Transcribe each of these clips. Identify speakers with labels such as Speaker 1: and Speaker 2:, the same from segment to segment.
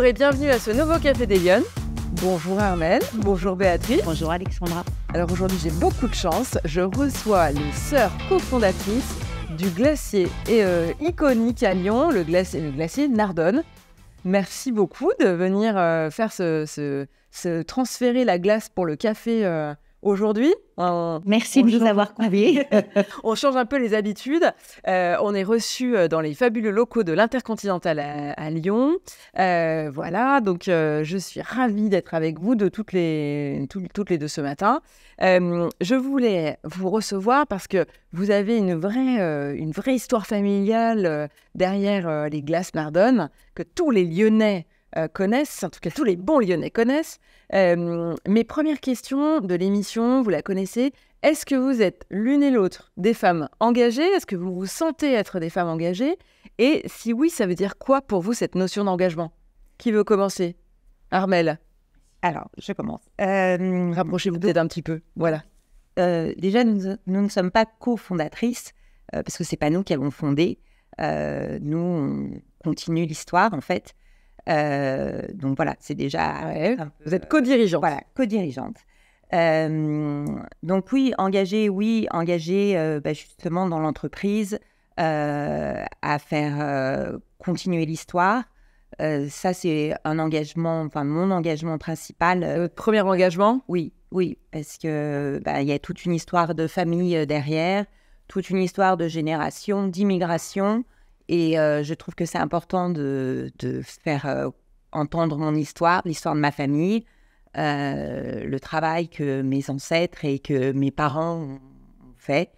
Speaker 1: Bonjour et bienvenue à ce nouveau Café des Lyonnes. Bonjour Armelle, bonjour Béatrice.
Speaker 2: Bonjour Alexandra.
Speaker 1: Alors aujourd'hui j'ai beaucoup de chance, je reçois les sœurs cofondatrices du glacier iconique à Lyon, le glacier Nardone. Merci beaucoup de venir faire transférer la glace pour le café aujourd'hui.
Speaker 2: Merci de nous avoir conviés.
Speaker 1: On change un peu les habitudes. On est reçus dans les fabuleux locaux de l'Intercontinental à Lyon. Voilà, donc je suis ravie d'être avec vous toutes les deux ce matin. Je voulais vous recevoir parce que vous avez une vraie histoire familiale derrière les glaces Nardone que tous les Lyonnais connaissent, en tout cas tous les bons Lyonnais connaissent. Mes premières questions de l'émission, vous la connaissez. Est-ce que vous êtes l'une et l'autre des femmes engagées? Est-ce que vous vous sentez être des femmes engagées? Et si oui, ça veut dire quoi pour vous cette notion d'engagement? Qui veut commencer? Armelle.
Speaker 2: Alors, je commence.
Speaker 1: Rapprochez-vous peut-être un petit peu. Voilà.
Speaker 2: Déjà, nous ne sommes pas cofondatrices parce que c'est pas nous qui avons fondé. Nous, on continue l'histoire en fait. Donc voilà, c'est déjà...
Speaker 1: Ouais, vous êtes co-dirigeante.
Speaker 2: Voilà, co-dirigeante. Donc oui, engagée justement dans l'entreprise à faire continuer l'histoire. Ça, c'est un engagement, enfin mon engagement principal.
Speaker 1: Votre premier engagement?
Speaker 2: Oui, parce que il y a toute une histoire de famille derrière, toute une histoire de génération, d'immigration. Et je trouve que c'est important de faire entendre mon histoire, l'histoire de ma famille, le travail que mes ancêtres et que mes parents ont fait.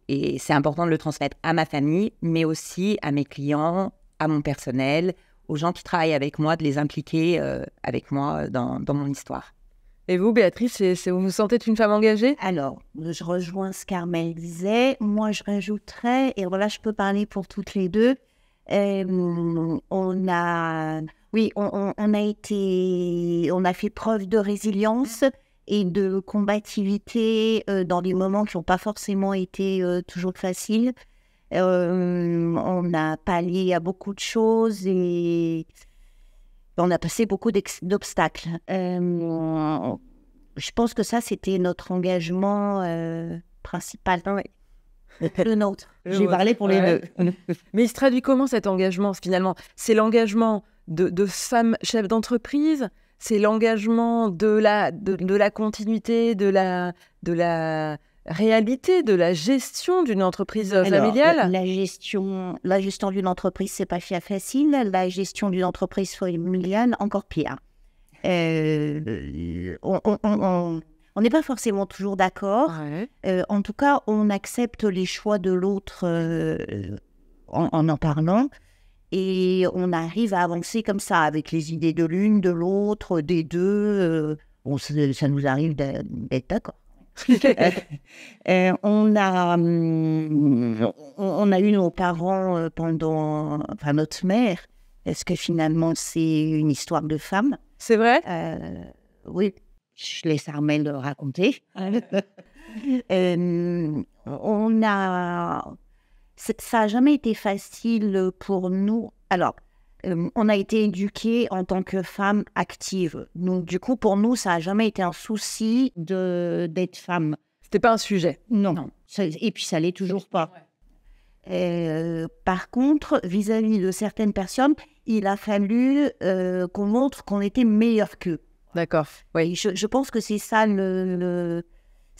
Speaker 2: Et c'est important de le transmettre à ma famille, mais aussi à mes clients, à mon personnel, aux gens qui travaillent avec moi, de les impliquer avec moi dans mon histoire.
Speaker 1: Et vous, Béatrice, vous vous sentez une femme engagée?
Speaker 3: Alors, je rejoins ce qu'Armelle disait. Moi, je rajouterais, et voilà, je peux parler pour toutes les deux. On a fait preuve de résilience et de combativité dans des moments qui n'ont pas forcément été toujours faciles. On a pallié à beaucoup de choses et on a passé beaucoup d'obstacles. Je pense que ça, c'était notre engagement principal.
Speaker 2: Ouais.
Speaker 3: Le nôtre.
Speaker 2: J'ai parlé pour les deux.
Speaker 1: Mais il se traduit comment cet engagement finalement? C'est l'engagement de femmes chefs d'entreprise? C'est l'engagement de la continuité, de la réalité, de la gestion d'une entreprise familiale?
Speaker 3: Alors, la gestion d'une entreprise, c'est pas facile. La gestion d'une entreprise familiale, encore pire. On n'est pas forcément toujours d'accord.
Speaker 1: Ouais.
Speaker 3: En tout cas, on accepte les choix de l'autre en parlant. Et on arrive à avancer comme ça, avec les idées de l'une, de l'autre, des deux. Ça nous arrive d'être d'accord. On a eu nos parents enfin notre mère. Est-ce que finalement c'est une histoire de femme?
Speaker 1: C'est vrai?
Speaker 3: Oui, je laisse Armelle le raconter. Ça n'a jamais été facile pour nous. Alors, on a été éduqués en tant que femmes actives. Donc, du coup, pour nous, ça n'a jamais été un souci d'être femme.
Speaker 1: C'était pas un sujet.
Speaker 3: Non. Et puis, ça l'est toujours pas. Par contre, vis-à-vis de certaines personnes, il a fallu qu'on montre qu'on était meilleur qu'eux.
Speaker 1: D'accord. Oui.
Speaker 3: Je pense que c'est ça ce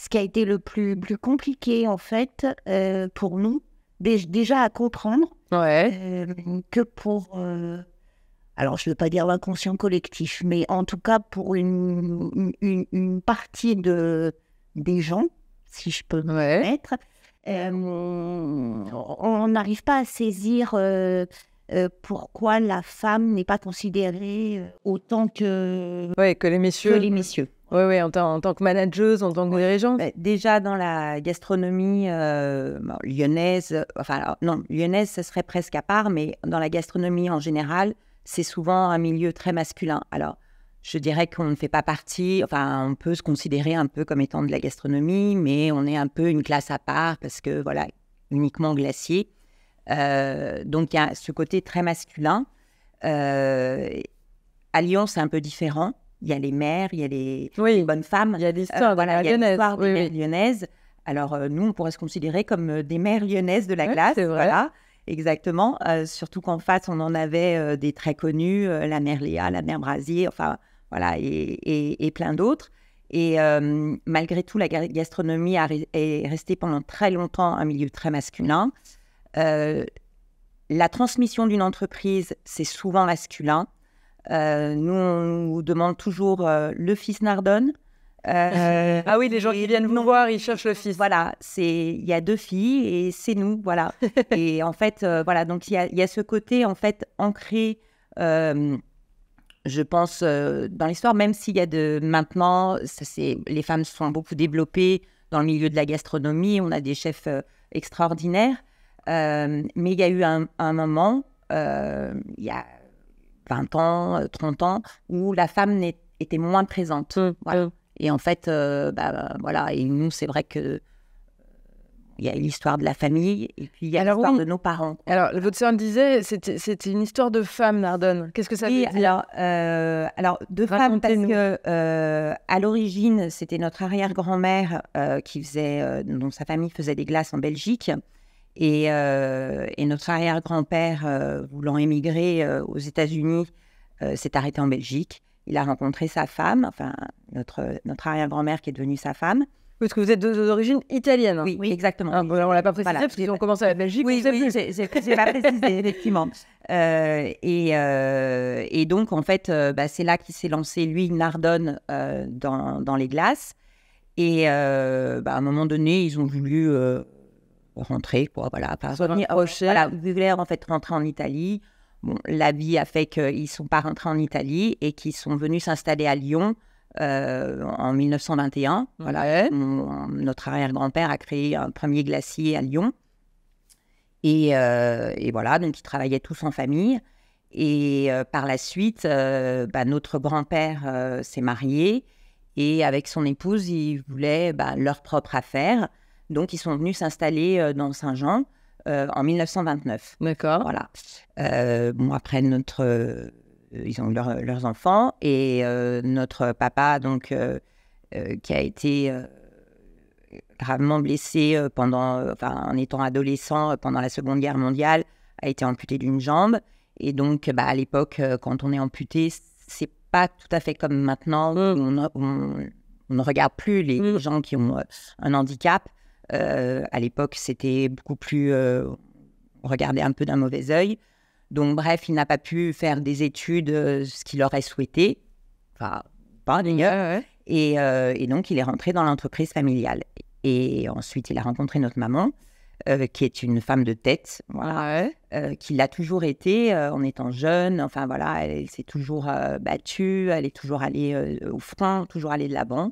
Speaker 3: qui a été le plus compliqué, en fait, pour nous. Déjà à comprendre que pour... alors, je ne veux pas dire l'inconscient collectif, mais en tout cas pour une partie des gens, si je peux me permettre, on n'arrive pas à saisir pourquoi la femme n'est pas considérée autant que
Speaker 1: les messieurs. Oui, en tant que manageuse, en tant que dirigeante.
Speaker 2: Déjà dans la gastronomie lyonnaise, lyonnaise, ce serait presque à part, mais dans la gastronomie en général, c'est souvent un milieu très masculin. Alors, je dirais qu'on ne fait pas partie, on peut se considérer un peu comme étant de la gastronomie, mais on est un peu une classe à part parce que, voilà, uniquement glacier. Donc, il y a ce côté très masculin. à Lyon, c'est un peu différent. Il y a les mères, il y a les bonnes femmes.
Speaker 1: Il y a l'histoire
Speaker 2: des mères lyonnaises. Alors, nous, on pourrait se considérer comme des mères lyonnaises de la classe.
Speaker 1: C'est vrai.
Speaker 2: Voilà, exactement. Surtout qu'en face, on en avait des très connus, la mère Léa, la mère Brasier, enfin, voilà, et plein d'autres. Et malgré tout, la gastronomie est restée pendant très longtemps un milieu très masculin. La transmission d'une entreprise, c'est souvent masculin. Nous, on nous demande toujours le fils Nardone.
Speaker 1: Ah oui, les gens qui viennent vous voir, ils cherchent le fils.
Speaker 2: Voilà, il y a 2 filles et c'est nous, voilà. Et en fait, voilà, donc il y a ce côté, en fait, ancré, je pense, dans l'histoire, même s'il y a maintenant, les femmes se sont beaucoup développées dans le milieu de la gastronomie, on a des chefs extraordinaires, mais il y a eu un moment, il y a 20 ans, 30 ans, où la femme était moins présente. Voilà. Et en fait, voilà, et nous, c'est vrai que il y a l'histoire de la famille et puis il y a l'histoire de nos parents.
Speaker 1: Alors, votre sœur me disait, c'était une histoire de femme, Nardone. Qu'est-ce que ça veut dire?
Speaker 2: Alors, de femme, parce que à l'origine, c'était notre arrière-grand-mère dont sa famille faisait des glaces en Belgique. Et notre arrière-grand-père, voulant émigrer aux États-Unis, s'est arrêté en Belgique. Il a rencontré sa femme, enfin notre arrière-grand-mère qui est devenue sa femme.
Speaker 1: Parce que vous êtes d'origine italienne.
Speaker 2: Oui, exactement.
Speaker 1: Ah, bon, on ne l'a pas précisé, parce qu'on commence à la Belgique.
Speaker 2: Oui, j'ai pas précisé, effectivement. Et donc, en fait, c'est là qu'il s'est lancé, lui, Nardone, dans les glaces. Et à un moment donné, ils ont voulu rentrer, quoi, voilà. Voulaient en fait rentrer en Italie. Bon, la vie a fait qu'ils ne sont pas rentrés en Italie et qu'ils sont venus s'installer à Lyon en 1921. Voilà. Notre arrière-grand-père a créé un premier glacier à Lyon. Et voilà, donc ils travaillaient tous en famille. Et par la suite, notre grand-père s'est marié et avec son épouse, ils voulaient leur propre affaire. Donc, ils sont venus s'installer dans Saint-Jean en 1929.
Speaker 1: D'accord.
Speaker 2: Voilà. Après, ils ont eu leurs enfants et notre papa, donc, qui a été gravement blessé en étant adolescent pendant la Seconde Guerre mondiale, a été amputé d'une jambe. Et donc, à l'époque, quand on est amputé, c'est pas tout à fait comme maintenant. On ne regarde plus les gens qui ont un handicap. À l'époque, c'était beaucoup plus regardé un peu d'un mauvais œil. Donc, bref, il n'a pas pu faire des études, ce qu'il aurait souhaité. Enfin, pas d'ailleurs. Et donc, il est rentré dans l'entreprise familiale. Et ensuite, il a rencontré notre maman, qui est une femme de tête, voilà, qui l'a toujours été en étant jeune. Enfin, voilà, elle s'est toujours battue, elle est toujours allée au front, toujours allée de l'avant.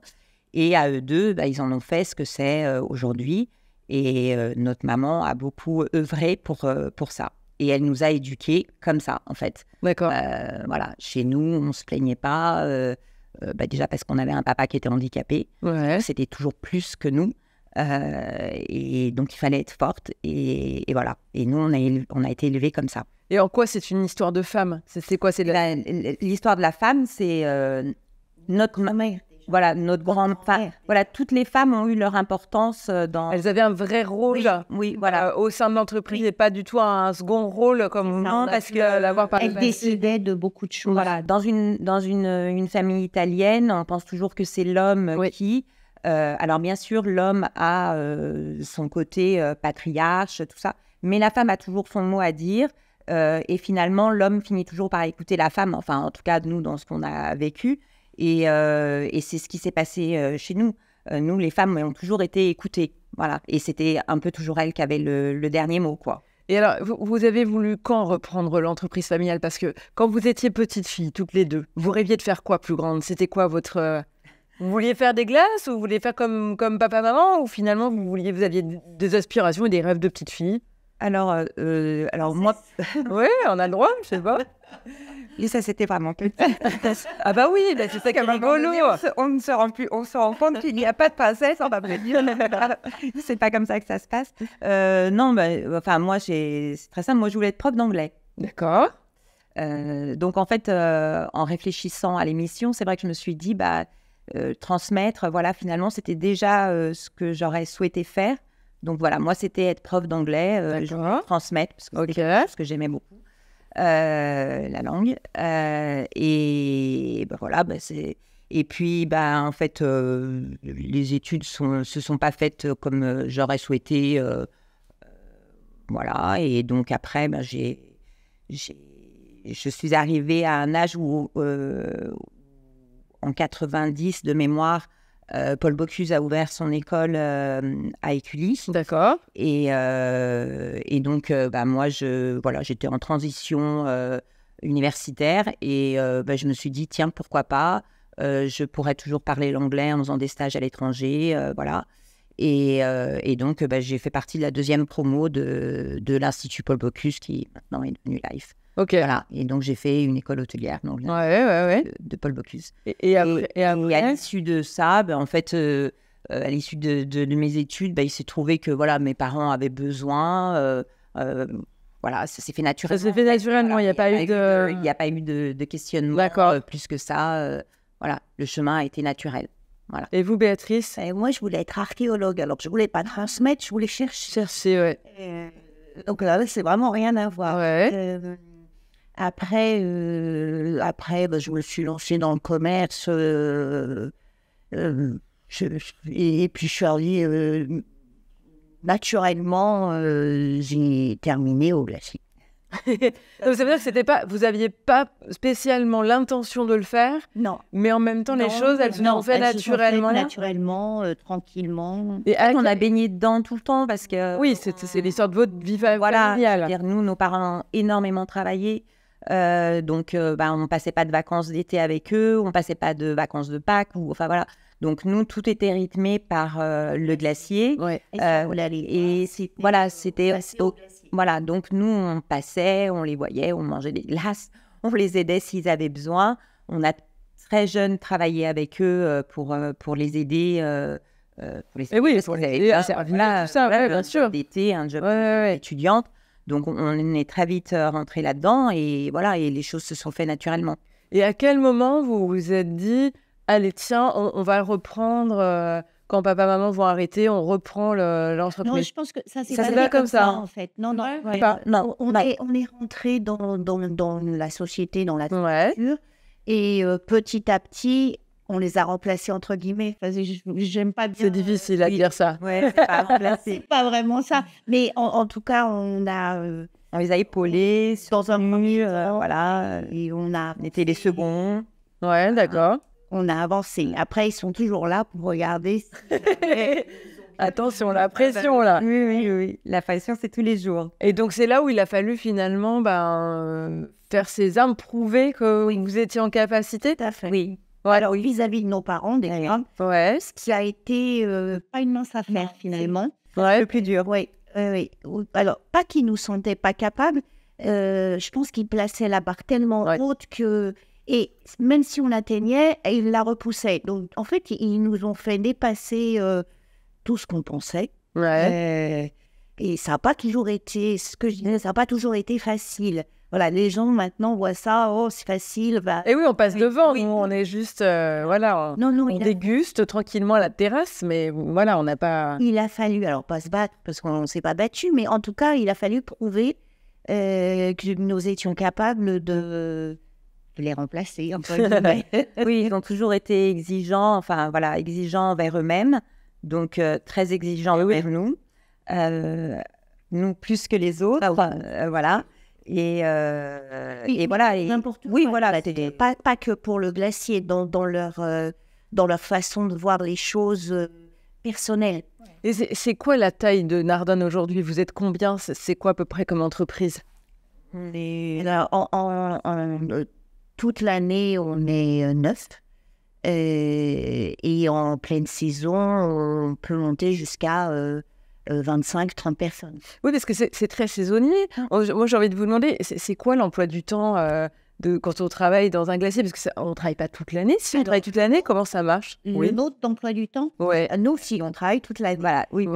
Speaker 2: Et à eux deux, ils en ont fait ce que c'est aujourd'hui. Et notre maman a beaucoup œuvré pour ça. Et elle nous a éduqués comme ça, en fait.
Speaker 1: D'accord.
Speaker 2: Voilà, chez nous, on ne se plaignait pas. Déjà parce qu'on avait un papa qui était handicapé. C'était toujours plus que nous. Et donc, il fallait être forte. Et voilà. Et nous, on a été élevés comme ça.
Speaker 1: Et en quoi c'est une histoire de femme? C'est quoi?
Speaker 2: L'histoire de la femme, c'est notre maman. Voilà, notre grand-père. Voilà, toutes les femmes ont eu leur importance dans...
Speaker 1: Elles avaient un vrai rôle
Speaker 2: voilà.
Speaker 1: Au sein de l'entreprise et pas du tout un second rôle comme
Speaker 2: non, parce que
Speaker 1: l'avoir par
Speaker 3: elles décidaient de beaucoup de choses.
Speaker 2: Voilà, dans une famille italienne, on pense toujours que c'est l'homme qui... alors bien sûr, l'homme a son côté patriarche, tout ça, mais la femme a toujours son mot à dire. Et finalement, l'homme finit toujours par écouter la femme, enfin en tout cas nous, dans ce qu'on a vécu. Et c'est ce qui s'est passé chez nous. Nous, les femmes, ont toujours été écoutées. Voilà. Et c'était un peu toujours elles qui avaient le dernier mot, quoi.
Speaker 1: Et alors, vous avez voulu quand reprendre l'entreprise familiale? Parce que quand vous étiez petite fille, toutes les deux, vous rêviez de faire quoi plus grande? C'était quoi votre... Vous vouliez faire des glaces ou vous vouliez faire comme papa-maman? Ou finalement, vous aviez des aspirations et des rêves de petite fille?
Speaker 2: Alors moi...
Speaker 1: Oui, on a le droit, je sais pas.
Speaker 2: Et ça, c'était vraiment petit.
Speaker 1: Ah bah oui, c'est ça qui est rigolo.
Speaker 2: On se rend compte qu'il n'y a pas de princesse, on va me dire. C'est pas comme ça que ça se passe. Non, moi, c'est très simple. Moi, je voulais être prof d'anglais.
Speaker 1: D'accord.
Speaker 2: Donc, en fait, en réfléchissant à l'émission, c'est vrai que je me suis dit, transmettre, voilà, finalement, c'était déjà ce que j'aurais souhaité faire. Donc, voilà, moi, c'était être prof d'anglais, transmettre, parce que c'était quelque chose que j'aimais beaucoup, la langue. Et voilà, c'est... Et puis, en fait, les études se sont pas faites comme j'aurais souhaité. Voilà, et donc après, je suis arrivée à un âge où, en 90 de mémoire, Paul Bocuse a ouvert son école à Écully.
Speaker 1: D'accord.
Speaker 2: Et donc, moi, j'étais en transition universitaire et je me suis dit, tiens, pourquoi pas, je pourrais toujours parler l'anglais en faisant des stages à l'étranger, voilà. Et donc, j'ai fait partie de la deuxième promo de l'Institut Paul Bocuse, qui maintenant est devenu LIFE.
Speaker 1: Ok.
Speaker 2: Voilà. Et donc, j'ai fait une école hôtelière de Paul Bocuse.
Speaker 1: Et après,
Speaker 2: et à l'issue de ça, en fait, à l'issue de mes études, il s'est trouvé que voilà, mes parents avaient besoin. Voilà, ça s'est fait naturellement.
Speaker 1: Ça s'est fait naturellement, il n'y a pas eu de...
Speaker 2: Il n'y a pas eu de questionnement plus que ça. Voilà, le chemin a été naturel. Voilà.
Speaker 1: Et vous, Béatrice?
Speaker 3: Moi, je voulais être archéologue. Alors, je ne voulais pas transmettre, je voulais chercher.
Speaker 1: Chercher,
Speaker 3: donc là, c'est vraiment rien à voir.
Speaker 1: Ouais.
Speaker 3: Après, je me suis lancée dans le commerce. Et puis, je suis arrivée... naturellement, j'ai terminé au glacier.
Speaker 1: Donc, ça veut dire que vous n'aviez pas spécialement l'intention de le faire.
Speaker 3: Non.
Speaker 1: Mais en même temps, les choses, elles se sont faites naturellement.
Speaker 3: Naturellement, tranquillement.
Speaker 2: Et on a baigné dedans tout le temps parce que...
Speaker 1: Oui, c'est l'histoire de votre vie familiale.
Speaker 2: C'est-à-dire, nous, nos parents ont énormément travaillé. Donc, on ne passait pas de vacances d'été avec eux, on ne passait pas de vacances de Pâques. Enfin, voilà. Donc, nous, tout était rythmé par le glacier.
Speaker 1: Ouais.
Speaker 2: C'était... Voilà, donc nous, on passait, on les voyait, on mangeait des glaces, on les aidait s'ils avaient besoin. On a très jeunes travaillé avec eux pour les aider.
Speaker 1: Pour les aider à servir tout ça, bien sûr.
Speaker 2: D'été, un job étudiante. Donc, on est très vite rentré là-dedans et voilà, et les choses se sont faites naturellement.
Speaker 1: Et à quel moment vous vous êtes dit, allez, tiens, on va le reprendre quand papa, maman vont arrêter, on reprend l'entreprise?
Speaker 3: Non, je pense que ça s'est
Speaker 1: pas comme ça,
Speaker 3: en fait. Non. On est rentré dans la société, dans la structure, et petit à petit, on les a remplacés entre guillemets. Enfin, j'aime pas bien.
Speaker 1: C'est difficile à dire ça.
Speaker 2: Ouais, c'est pas remplacé.
Speaker 3: C'est pas vraiment ça. Mais en tout cas, on
Speaker 2: les a épaulés
Speaker 3: dans un mur,
Speaker 2: voilà.
Speaker 3: Et on
Speaker 2: était les seconds.
Speaker 1: Ouais, d'accord.
Speaker 3: On a avancé. Après, ils sont toujours là pour regarder.
Speaker 1: Attention, la pression, là.
Speaker 2: Oui. La pression, c'est tous les jours.
Speaker 1: Et donc, c'est là où il a fallu finalement faire ses armes, prouver que vous étiez en capacité.
Speaker 3: Tout à fait.
Speaker 2: Oui.
Speaker 3: Ouais, alors, vis-à-vis de nos parents, déjà, ce qui a été pas une mince affaire, finalement.
Speaker 1: Ouais,
Speaker 2: le plus dur.
Speaker 3: Oui. Alors, pas qu'ils nous sentaient pas capables. Je pense qu'ils plaçaient la barre tellement haute que... Et même si on atteignait, ils la repoussaient. Donc, en fait, ils nous ont fait dépasser tout ce qu'on pensait.
Speaker 1: Ouais.
Speaker 3: Et ça n'a pas toujours été, ce que je disais, ça n'a pas toujours été facile. Voilà, les gens maintenant voient ça, c'est facile.
Speaker 1: Et oui, on passe devant, nous, on est juste, on déguste tranquillement à la terrasse, mais voilà, on n'a pas...
Speaker 3: Il a fallu, alors pas se battre, parce qu'on ne s'est pas battu, mais en tout cas, il a fallu prouver que nous étions capables de les remplacer.
Speaker 2: Oui, ils ont toujours été exigeants, exigeants envers eux-mêmes, donc très exigeants envers nous, nous plus que les autres, voilà. Et voilà.
Speaker 3: N'importe quoi.
Speaker 2: Oui, voilà.
Speaker 3: Pas que pour le glacier, dans leur façon de voir les choses personnelles.
Speaker 1: Et c'est quoi la taille de Nardone aujourd'hui? Vous êtes combien? C'est quoi à peu près comme entreprise?
Speaker 3: Toute l'année, on est 9. Et en pleine saison, on peut monter jusqu'à 25-30 personnes.
Speaker 1: Oui, parce que c'est très saisonnier. Moi, j'ai envie de vous demander, c'est quoi l'emploi du temps quand on travaille dans un glacier, parce qu'on ne travaille pas toute l'année. Si on travaille toute l'année, comment ça marche?
Speaker 3: Le nôtre d'emploi du temps? Nous, si, on travaille toute l'année.
Speaker 2: Voilà, oui,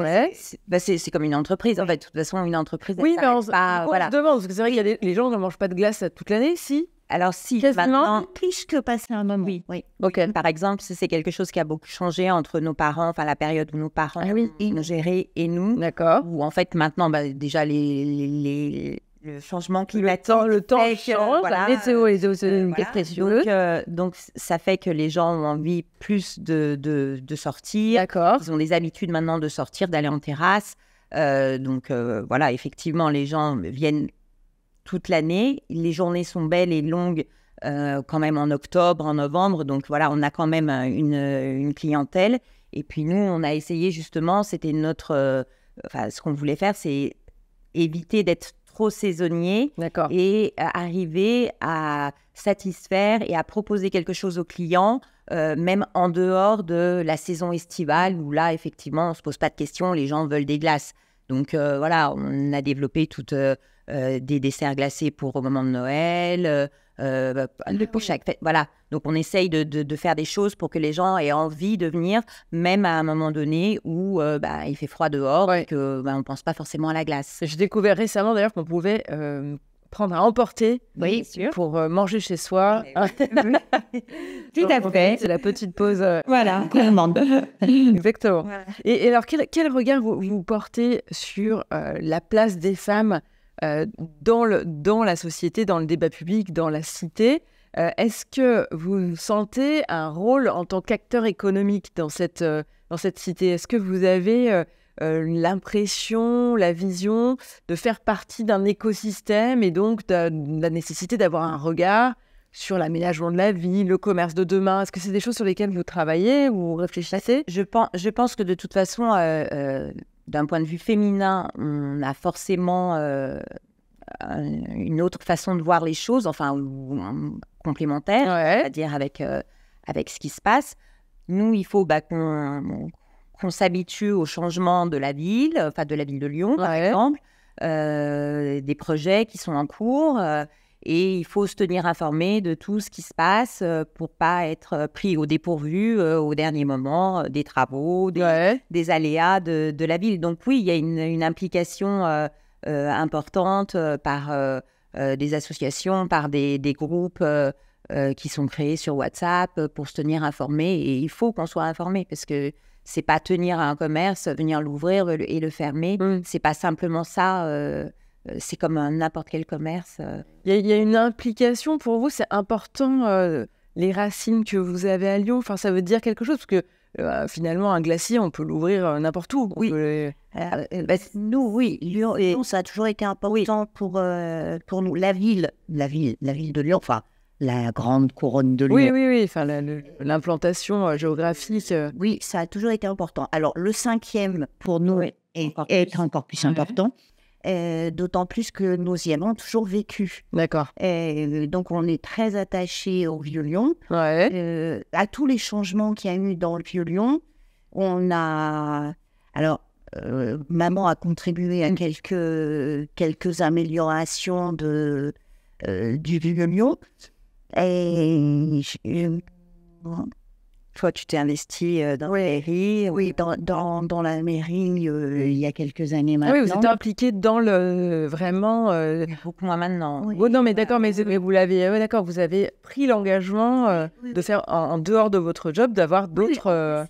Speaker 2: c'est comme une entreprise. En fait, de toute façon, une entreprise,
Speaker 1: oui, mais on se demande, parce que c'est vrai qu'il y a les gens ne mangent pas de glace toute l'année, si?
Speaker 2: Alors, si,
Speaker 3: maintenant, plus que passer un moment.
Speaker 2: Oui. Okay. Par exemple, c'est quelque chose qui a beaucoup changé entre nos parents, enfin la période où nos parents nous géraient et nous.
Speaker 1: D'accord.
Speaker 2: Où en fait, maintenant, déjà, le changement climatique.
Speaker 1: Le temps change, la météo est précieuse.
Speaker 2: Donc, ça fait que les gens ont envie plus de sortir.
Speaker 1: D'accord.
Speaker 2: Ils ont des habitudes maintenant de sortir, d'aller en terrasse. Donc, voilà, effectivement, les gens viennent toute l'année. Les journées sont belles et longues quand même en octobre, en novembre. Donc voilà, on a quand même une clientèle. Et puis nous, on a essayé justement, c'était ce qu'on voulait faire, c'est éviter d'être trop saisonnier et arriver à satisfaire et à proposer quelque chose aux clients, même en dehors de la saison estivale où là, effectivement, on ne se pose pas de questions, les gens veulent des glaces. Donc voilà, on a développé toutes des desserts glacés au moment de Noël, pour chaque fête. Voilà, donc on essaye de faire des choses pour que les gens aient envie de venir, même à un moment donné où il fait froid dehors et qu'on ne pense pas forcément à la glace.
Speaker 1: J'ai découvert récemment d'ailleurs qu'on pouvait prendre à emporter pour manger chez soi.
Speaker 2: Tout à fait.
Speaker 1: C'est la petite pause.
Speaker 3: Voilà, clairement.
Speaker 1: Exactement. Voilà. Et alors, quel regard vous portez sur la place des femmes dans la société, dans le débat public, dans la cité? Est-ce que vous sentez un rôle en tant qu'acteur économique dans cette cité? Est-ce que vous avez l'impression, la vision de faire partie d'un écosystème et donc de la nécessité d'avoir un regard sur l'aménagement de la ville, le commerce de demain? Est-ce que c'est des choses sur lesquelles vous travaillez ou vous réfléchissez?
Speaker 2: Je pense que de toute façon, d'un point de vue féminin, on a forcément une autre façon de voir les choses, enfin complémentaire, c'est-à-dire avec ce qui se passe. Nous, il faut qu'on s'habitue au changement de la ville, enfin de la ville de Lyon, par exemple, des projets qui sont en cours, et il faut se tenir informé de tout ce qui se passe pour pas être pris au dépourvu au dernier moment des travaux, des aléas de la ville. Donc oui, il y a une implication importante par des associations, par des groupes qui sont créés sur WhatsApp pour se tenir informé, et il faut qu'on soit informé parce que c'est pas tenir un commerce, venir l'ouvrir et le fermer. C'est pas simplement ça. C'est comme n'importe quel commerce.
Speaker 1: Il y a une implication pour vous, c'est important, les racines que vous avez à Lyon. Enfin, ça veut dire quelque chose parce que finalement, un glacier, on peut l'ouvrir n'importe où.
Speaker 3: Oui. Nous, oui. Lyon, ça a toujours été important pour nous. La ville de Lyon, enfin, la grande couronne de Lyon.
Speaker 1: Oui. Enfin, l'implantation géographique.
Speaker 3: Oui, ça a toujours été important. Alors, le 5e, pour nous, est encore plus important. D'autant plus que nous y avons toujours vécu.
Speaker 1: D'accord.
Speaker 3: Donc, on est très attachés au Vieux-Lyon. À tous les changements qu'il y a eu dans le Vieux-Lyon, on a... Alors, maman a contribué à quelques améliorations du Vieux-Lyon. Et
Speaker 2: toi, tu t'es investi dans la mairie.
Speaker 3: Oui, dans la mairie il y a quelques années maintenant.
Speaker 1: Oui, vous êtes impliqué dans vraiment...
Speaker 2: Beaucoup moins maintenant.
Speaker 1: Oui, non, mais d'accord, mais vous l'avez... d'accord, vous avez pris l'engagement de faire, en dehors de votre job, d'avoir d'autres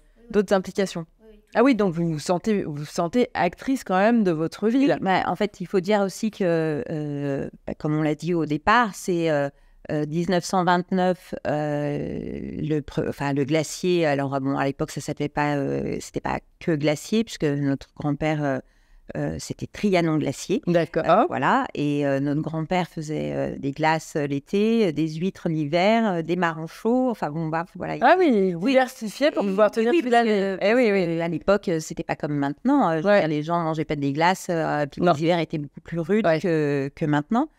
Speaker 1: implications. Ah oui, donc vous vous sentez actrice quand même de votre ville.
Speaker 2: Oui, en fait, il faut dire aussi que, comme on l'a dit au départ, c'est... 1929, le glacier. Alors bon, à l'époque, ça s'appelait pas, c'était pas que glacier, puisque notre grand-père, c'était Trianon glacier.
Speaker 1: D'accord.
Speaker 2: Voilà, et notre grand-père faisait des glaces l'été, des huîtres l'hiver, des marrons chauds. Enfin bon, voilà.
Speaker 1: Ah oui, diversifié pour pouvoir tenir toute l'année.
Speaker 2: Oui. À l'époque, c'était pas comme maintenant. Les gens mangeaient pas des glaces, puis les hivers étaient beaucoup plus rudes que maintenant.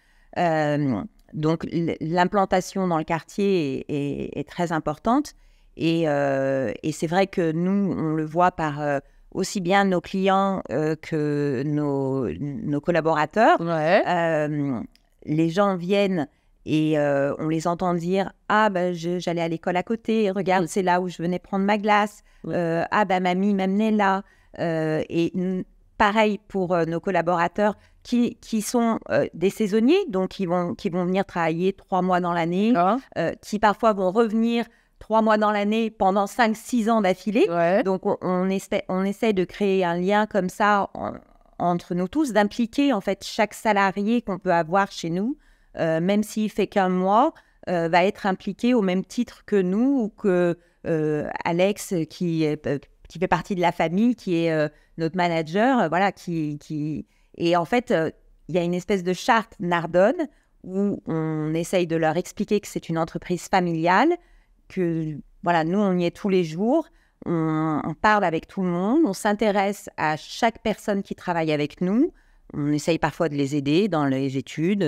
Speaker 2: Donc, l'implantation dans le quartier est très importante. Et c'est vrai que nous, on le voit par aussi bien nos clients que nos collaborateurs. Les gens viennent Et on les entend dire « Ah, j'allais à l'école à côté, regarde, c'est là où je venais prendre ma glace. Ah, mamie m'amenait là. » Et pareil pour nos collaborateurs qui sont des saisonniers, donc qui vont venir travailler 3 mois dans l'année, qui parfois vont revenir 3 mois dans l'année pendant 5-6 ans d'affilée. Donc, on essaie de créer un lien comme ça entre nous tous, d'impliquer en fait chaque salarié qu'on peut avoir chez nous, même s'il fait qu'un mois, va être impliqué au même titre que nous ou que Alex qui fait partie de la famille, qui est notre manager, voilà, Et en fait, il y a une espèce de charte Nardone où on essaye de leur expliquer que c'est une entreprise familiale, que voilà, nous, on y est tous les jours, on parle avec tout le monde, on s'intéresse à chaque personne qui travaille avec nous, on essaye parfois de les aider dans les études,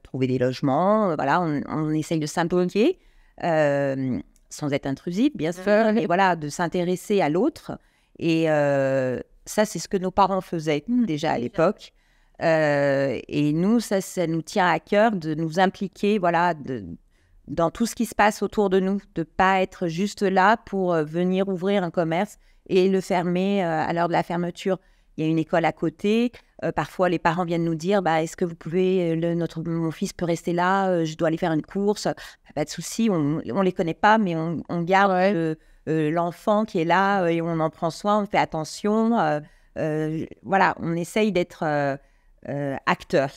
Speaker 2: trouver des logements, voilà, on essaye de s'impliquer, sans être intrusif, bien sûr, et voilà, de s'intéresser à l'autre. Et ça, c'est ce que nos parents faisaient déjà à l'époque. Et nous, ça nous tient à cœur de nous impliquer, voilà, dans tout ce qui se passe autour de nous, de ne pas être juste là pour venir ouvrir un commerce et le fermer à l'heure de la fermeture. Il y a une école à côté. Parfois, les parents viennent nous dire est-ce que vous pouvez, mon fils peut rester là, je dois aller faire une course. Pas de souci, on ne les connaît pas, mais on garde l'enfant qui est là et on en prend soin, on fait attention. Voilà, on essaye d'être acteur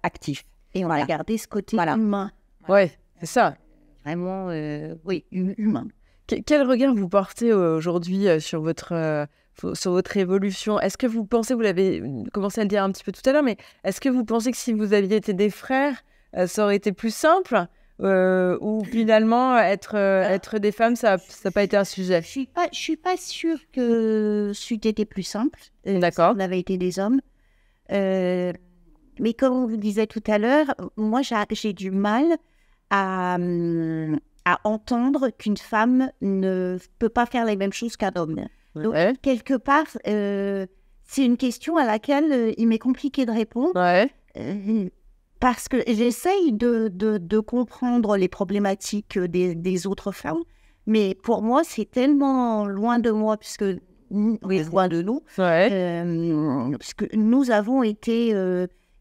Speaker 2: actif.
Speaker 3: Et on va garder ce côté humain.
Speaker 1: Ouais, c'est ça.
Speaker 3: Vraiment, humain.
Speaker 1: Quel regard vous portez aujourd'hui sur votre évolution? Est-ce que vous pensez, vous l'avez commencé à le dire un petit peu tout à l'heure, mais est-ce que vous pensez que si vous aviez été des frères, ça aurait été plus simple ou finalement être des femmes, ça n'a pas été un sujet?
Speaker 3: Je suis pas sûre que c'eût été plus simple.
Speaker 1: D'accord.
Speaker 3: Si on avait été des hommes. Mais comme on vous disait tout à l'heure, moi j'ai du mal à entendre qu'une femme ne peut pas faire les mêmes choses qu'un homme. Donc, quelque part, c'est une question à laquelle il m'est compliqué de répondre. Parce que j'essaye de comprendre les problématiques des autres femmes, mais pour moi, c'est tellement loin de moi, puisque loin de nous, puisque nous avons été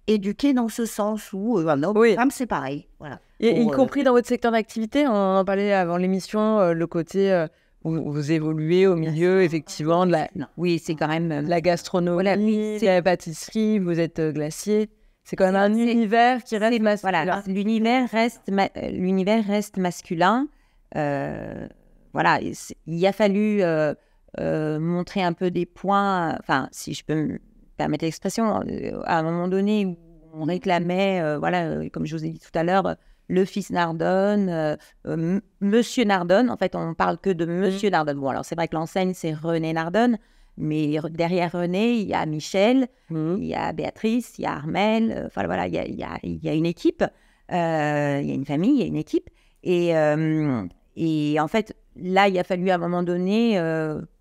Speaker 3: éduqués dans ce sens où un homme et une femme, c'est pareil. Voilà.
Speaker 1: Et y compris dans votre secteur d'activité, on en parlait avant l'émission, le côté où vous évoluez au milieu, effectivement, de la...
Speaker 2: Oui, c'est quand même...
Speaker 1: la gastronomie, la pâtisserie, vous êtes glacier. C'est quand même un univers qui reste masculin.
Speaker 2: Voilà, l'univers reste masculin. Voilà, il a fallu montrer un peu des points, enfin, si je peux me permettre l'expression, à un moment donné où on réclamait, voilà, comme je vous ai dit tout à l'heure, le fils Nardone, Monsieur Nardone. En fait, on ne parle que de Monsieur Nardone. Bon, alors c'est vrai que l'enseigne, c'est René Nardone, mais derrière René, il y a Michel, il y a Béatrice, il y a Armelle. Enfin, voilà, il y a une équipe, il y a une famille, il y a une équipe. Et en fait, là, il a fallu à un moment donné,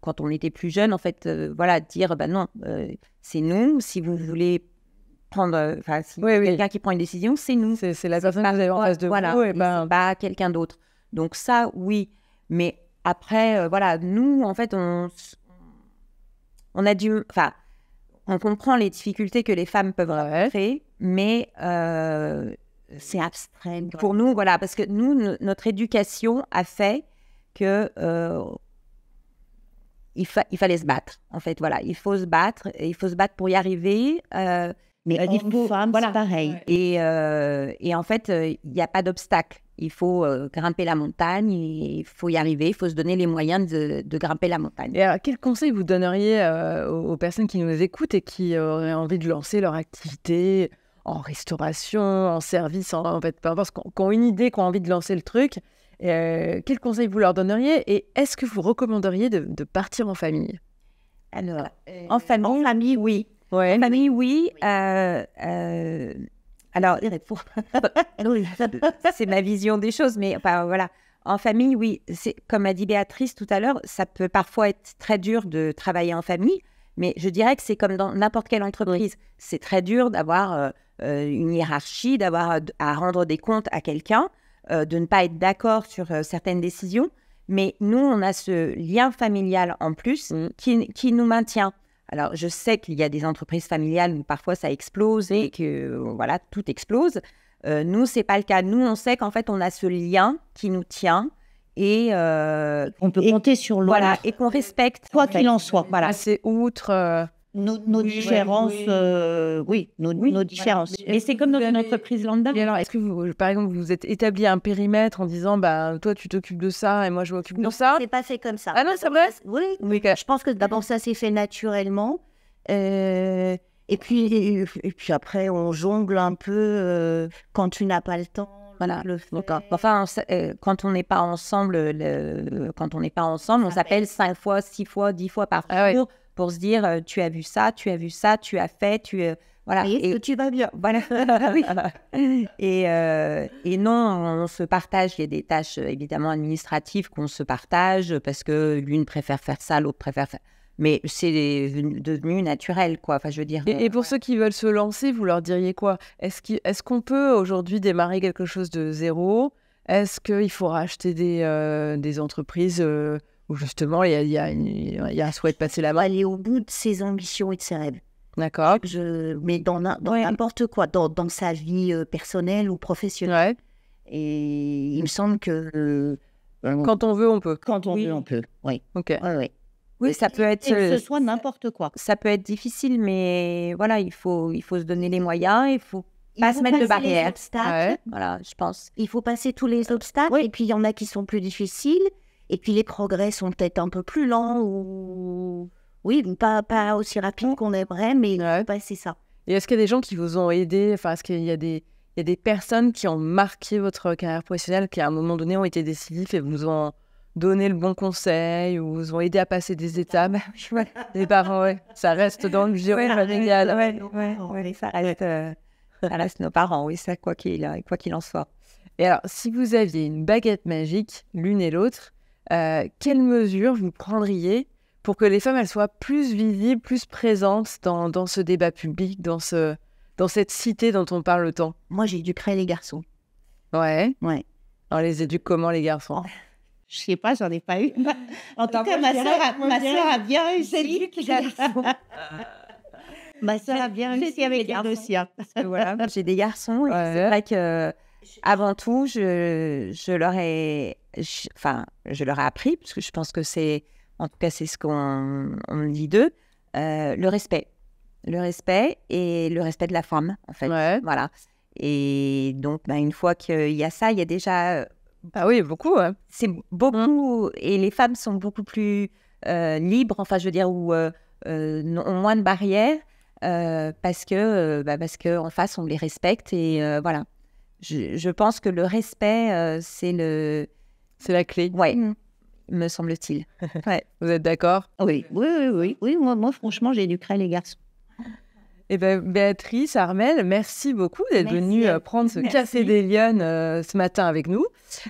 Speaker 2: quand on était plus jeune, en fait, voilà, dire, non, c'est nous, si vous voulez prendre, si quelqu'un qui prend une décision, c'est nous.
Speaker 1: C'est la personne que vous avez en face de vous.
Speaker 2: Voilà, c'est pas quelqu'un d'autre. Donc ça, oui. Mais après, voilà, nous, en fait, on a on comprend les difficultés que les femmes peuvent rencontrer, mais c'est abstrait pour nous, voilà, parce que nous, notre éducation a fait que il fallait se battre, en fait, voilà, il faut se battre pour y arriver.
Speaker 3: Mais homme-femme, c'est pareil.
Speaker 2: Et en fait, il n'y a pas d'obstacle. Il faut grimper la montagne, il faut y arriver, il faut se donner les moyens de grimper la montagne.
Speaker 1: Et alors, quel conseil vous donneriez aux personnes qui nous écoutent et qui auraient envie de lancer leur activité en restauration, en service, en fait, peu importe, qui ont une idée, qui ont envie de lancer le truc? Quel conseil vous leur donneriez? Et est-ce que vous recommanderiez de partir en famille?
Speaker 2: Alors, en famille, oui.
Speaker 1: Ouais.
Speaker 2: En famille, oui. Alors, c'est ma vision des choses, mais enfin, voilà. En famille, oui. C'est, comme a dit Béatrice tout à l'heure, ça peut parfois être très dur de travailler en famille, mais je dirais que c'est comme dans n'importe quelle entreprise. C'est très dur d'avoir une hiérarchie, d'avoir à rendre des comptes à quelqu'un, de ne pas être d'accord sur certaines décisions. Mais nous, on a ce lien familial en plus qui nous maintient. Alors, je sais qu'il y a des entreprises familiales où parfois ça explose et que voilà, tout explose. Nous, c'est pas le cas. Nous, on sait qu'en fait, on a ce lien qui nous tient et
Speaker 3: on peut compter sur l'autre.
Speaker 2: Voilà, et qu'on respecte.
Speaker 3: Quoi qu'il en soit.
Speaker 1: Voilà, c'est outre
Speaker 3: nos différences. Nos différences.
Speaker 2: Mais c'est comme dans une entreprise lambda.
Speaker 1: Et alors, est-ce que vous, par exemple, vous êtes établi un périmètre en disant, bah, toi, tu t'occupes de ça et moi, je m'occupe de ça?
Speaker 3: C'est pas fait comme ça.
Speaker 1: Ah non, c'est vrai?
Speaker 3: Oui. Je pense que d'abord, ça s'est fait naturellement. Et puis après, on jongle un peu quand tu n'as pas le temps.
Speaker 2: Voilà. Enfin, quand on n'est pas ensemble, on s'appelle 5 fois, 6 fois, 10 fois par jour pour se dire tu as vu ça, tu as vu ça, tu as fait, voilà.
Speaker 3: Est-ce que tu vas bien?
Speaker 2: Voilà. Et non, on se partage. Il y a des tâches évidemment administratives qu'on se partage parce que l'une préfère faire ça, l'autre préfère faire. Mais c'est devenu naturel, quoi. Enfin, je veux dire.
Speaker 1: Et pour ceux qui veulent se lancer, vous leur diriez quoi? Est-ce qu'on peut aujourd'hui démarrer quelque chose de zéro? Est-ce qu'il faut racheter des entreprises où justement il y a un souhait de passer la main?
Speaker 3: Aller au bout de ses ambitions et de ses rêves.
Speaker 1: D'accord.
Speaker 3: Mais dans n'importe quoi, dans sa vie personnelle ou professionnelle.
Speaker 1: Ouais.
Speaker 3: Et il me semble que
Speaker 1: quand on veut, on peut.
Speaker 3: Quand on veut, on peut. Oui.
Speaker 1: Ok.
Speaker 3: Oui.
Speaker 2: Oui, ça peut être.
Speaker 3: Que ce soit n'importe quoi.
Speaker 2: Ça peut être difficile, mais voilà, il faut se donner les moyens, il faut pas se mettre de barrières. Voilà, je pense.
Speaker 3: Il faut passer tous les obstacles, et puis il y en a qui sont plus difficiles, et puis les progrès sont peut-être un peu plus lents, ou pas aussi rapides qu'on aimerait, mais il faut passer ça.
Speaker 1: Et est-ce qu'il y a des gens qui vous ont aidé? Enfin, est-ce qu'il y a des personnes qui ont marqué votre carrière professionnelle, qui à un moment donné ont été décisifs et vous ont donné le bon conseil ou vous ont aidé à passer des étapes? Les parents, ça reste dans le giron familial.
Speaker 2: Ça reste nos parents, oui, ça, quoi qu'il en soit.
Speaker 1: Et alors, si vous aviez une baguette magique, l'une et l'autre, quelles mesures vous prendriez pour que les femmes elles soient plus visibles, plus présentes dans ce débat public, dans cette cité dont on parle tant?
Speaker 3: Moi, j'ai éduqué les garçons.
Speaker 1: Ouais.
Speaker 3: On
Speaker 1: les éduque comment, les garçons?
Speaker 3: Je sais pas, j'en ai pas eu. En tout cas, ma sœur a bien réussi. Ma sœur a bien réussi avec les deux siens.
Speaker 2: Voilà, j'ai des garçons. Et c'est vrai que avant tout, je leur ai appris, parce que je pense que c'est, en tout cas, c'est ce qu'on me dit d'eux, le respect et le respect de la femme, en fait. Voilà. Et donc, une fois qu'il y a ça, il y a déjà.
Speaker 1: Ah oui, beaucoup.
Speaker 2: C'est beaucoup, et les femmes sont beaucoup plus libres, enfin, je veux dire, ou ont moins de barrières, parce que en face, on les respecte, et voilà. Je pense que le respect, c'est
Speaker 1: la clé.
Speaker 2: Oui, me semble-t-il.
Speaker 1: Vous êtes d'accord?
Speaker 3: Oui, moi, franchement, j'ai éduqué les garçons.
Speaker 1: Eh bien, Béatrice, Armelle, merci beaucoup d'être venue prendre ce café des Lyonnes ce matin avec nous.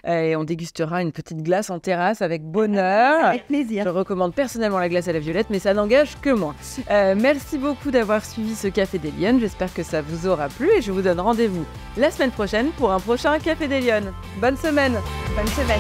Speaker 1: Et on dégustera une petite glace en terrasse avec bonheur.
Speaker 3: Avec plaisir.
Speaker 1: Je recommande personnellement la glace à la violette, mais ça n'engage que moi. Merci beaucoup d'avoir suivi ce café des Lyonnes. J'espère que ça vous aura plu et je vous donne rendez-vous la semaine prochaine pour un prochain café des Lyonnes. Bonne semaine.
Speaker 2: Bonne semaine.